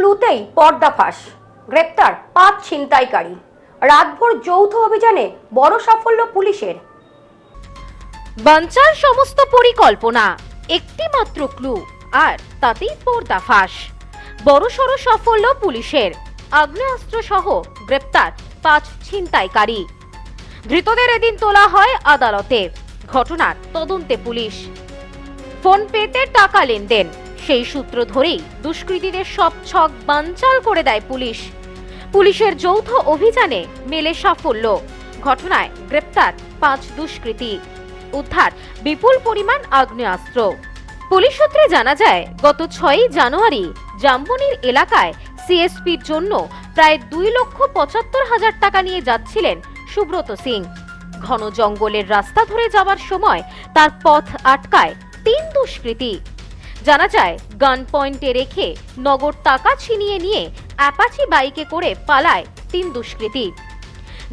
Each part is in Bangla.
ক্লুতেই পর্দাফাঁস, গ্রেপ্তার 5 ছিনতাইকারী। রাতভর যৌথ অভিযানে বড় সাফল্য পুলিশের। বানচাল সমস্ত পরিকল্পনা, একটি মাত্র ক্লু আর তাতেই পর্দাফাঁস। বড়সড় সাফল্য পুলিশের, আগ্নেয়াস্ত্র সহ গ্রেপ্তার 5 ছিনতাইকারী। ধৃতদের এদিন তোলা হয় আদালতে। ঘটনার তদন্তে পুলিশ। ফোন পেতে টাকা লেনদেন, সেই সূত্র ধরেই দুষ্কৃতীদের সব ছক বানচাল করে দেয় পুলিশ। পুলিশের যৌথ অভিযানে মেলে সাফল্য। ঘটনায় গ্রেপ্তার 5 দুষ্কৃতী, উদ্ধার বিপুল পরিমাণ আগ্নেয়াস্ত্র। পুলিশ সূত্রে জানা যায়, গত 6 জানুয়ারি জাম্বনির এলাকায় সিএসপির জন্য প্রায় 2,75,000 টাকা নিয়ে যাচ্ছিলেন সুব্রত সিং। ঘন জঙ্গলের রাস্তা ধরে যাওয়ার সময় তার পথ আটকায় 3 দুষ্কৃতী। জানা যায়, গান পয়েন্টে রেখে নগদ টাকা ছিনিয়ে নিয়ে অ্যাপাচি বাইকে করে পালায় 3 দুষ্কৃতী।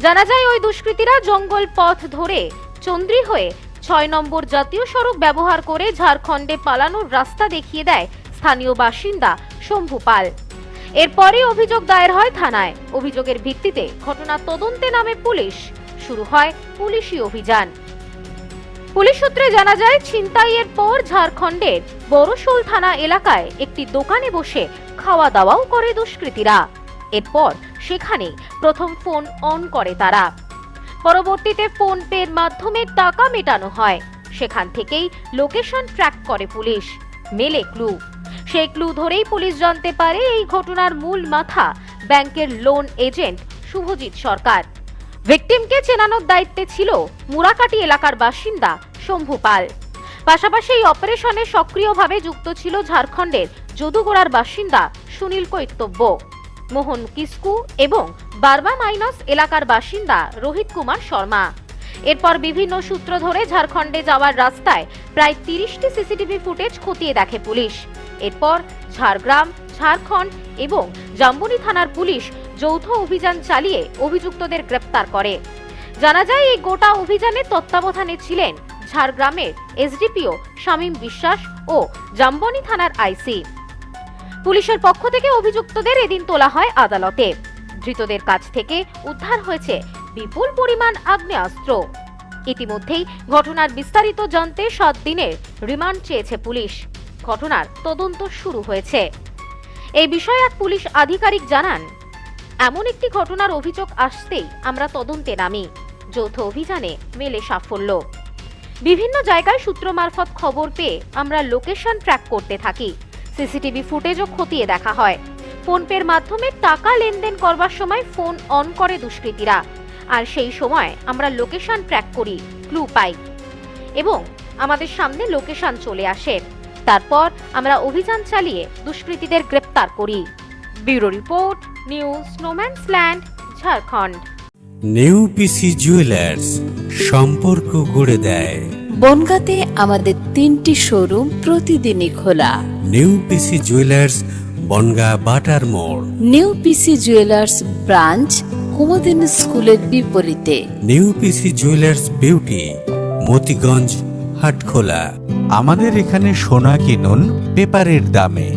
জানা যায়, ওই দুষ্কৃতীরা জঙ্গল পথ ধরে চন্দ্রী হয়ে 6 নম্বর জাতীয় সড়ক ব্যবহার করে ঝাড়খণ্ডে পালানোর রাস্তা দেখিয়ে দেয় স্থানীয় বাসিন্দা শম্ভু পাল। এরপরই অভিযোগ দায়ের হয় থানায়। অভিযোগের ভিত্তিতে ঘটনা তদন্তে নামে পুলিশ। শুরু হয় পুলিশি অভিযান। পুলিশ সূত্রে জানা যায়, ছিনতাইয়ের পর ঝাড়খণ্ডের বড়শোল থানা এলাকায় একটি দোকানে বসে খাওয়া দাওয়াও করে দুষ্কৃতীরা। এরপর সেখানে প্রথম ফোন অন করে তারা। পরবর্তীতে ফোন পের মাধ্যমে টাকা মেটানো হয়। সেখান থেকেই লোকেশন ট্র্যাক করে পুলিশ। মেলে ক্লু। সেই ক্লু ধরেই পুলিশ জানতে পারে এই ঘটনার মূল মাথা ব্যাংকের লোন এজেন্ট শুভজিৎ সরকার। ভিকটিমকে চেনানোর দায়িত্বে ছিল মুরাকাটি এলাকার বাসিন্দা শম্ভু পাল। পাশাপাশি এই অপারেশনে সক্রিয়ভাবে যুক্ত ছিল ঝাড়খণ্ডের যদুগোড়ার বাসিন্দা সুনীল কৈতব্য, মোহন কিস্কু এবং বারবা মাইনস এলাকার বাসিন্দা রোহিত কুমার শর্মা। এরপর বিভিন্ন সূত্র ধরে ঝাড়খণ্ডে যাওয়ার রাস্তায় প্রায় 30টি সিসিটিভি ফুটেজ খতিয়ে দেখে পুলিশ। এরপর ঝাড়গ্রাম, ঝাড়খণ্ড এবং জাম্বনি থানার পুলিশ যৌথ অভিযান চালিয়ে অভিযুক্তদের গ্রেপ্তার করে। জানা যায়, এই গোটা অভিযানের তত্ত্বাবধানে ছিলেন ঝাড়গ্রামের এসডিপিও শামীম বিশ্বাস ও জাম্বনি থানার আইসি। পুলিশের পক্ষ থেকে অভিযুক্তদের এদিন তোলা হয় আদালতে। ধৃতদের কাছ থেকে উদ্ধার হয়েছে বিপুল পরিমাণ আগ্নেয়াস্ত্র। ইতিমধ্যেই ঘটনার বিস্তারিত জানতে 7 দিনের রিমান্ড চেয়েছে পুলিশ। ঘটনার তদন্ত শুরু হয়েছে। এই বিষয়ে এক পুলিশ আধিকারিক জানান, এমন একটি ঘটনার অভিযোগ আসতেই আমরা তদন্তে নামি। যৌথ অভিযানে মেলে সাফল্য। বিভিন্ন জায়গায় সূত্র মারফত খবর পেয়ে আমরা লোকেশন ট্র্যাক করতে থাকি। সিসিটিভি ফুটেজও খতিয়ে দেখা হয়। ফোন পের মাধ্যমে টাকা লেনদেন করবার সময় ফোন অন করে দুষ্কৃতীরা, আর সেই সময় আমরা লোকেশন ট্র্যাক করি, ক্লু পাই এবং আমাদের সামনে লোকেশন চলে আসে। তারপর আমরা অভিযান চালিয়ে দুষ্কৃতীদের গ্রেপ্তার করি। ব্যুরো রিপোর্ট, নিউজ স্নোম্যান্সল্যান্ড, ঝাড়খণ্ড। নিউ পিসি জুয়েলার্স, সম্পর্ক গড়ে দেয়। বনগাঁতে আমাদের 3টি শোরুম প্রতিদিনই খোলা। New PC jewellers, Bongaon Batar মোড়। New PC jewellers branch Kumudini স্কুলের বিপরীতে। New PC jewellers beauty, Motiganj, Hatkhola. আমাদের এখানে সোনা কিনুন পেপারের দামে।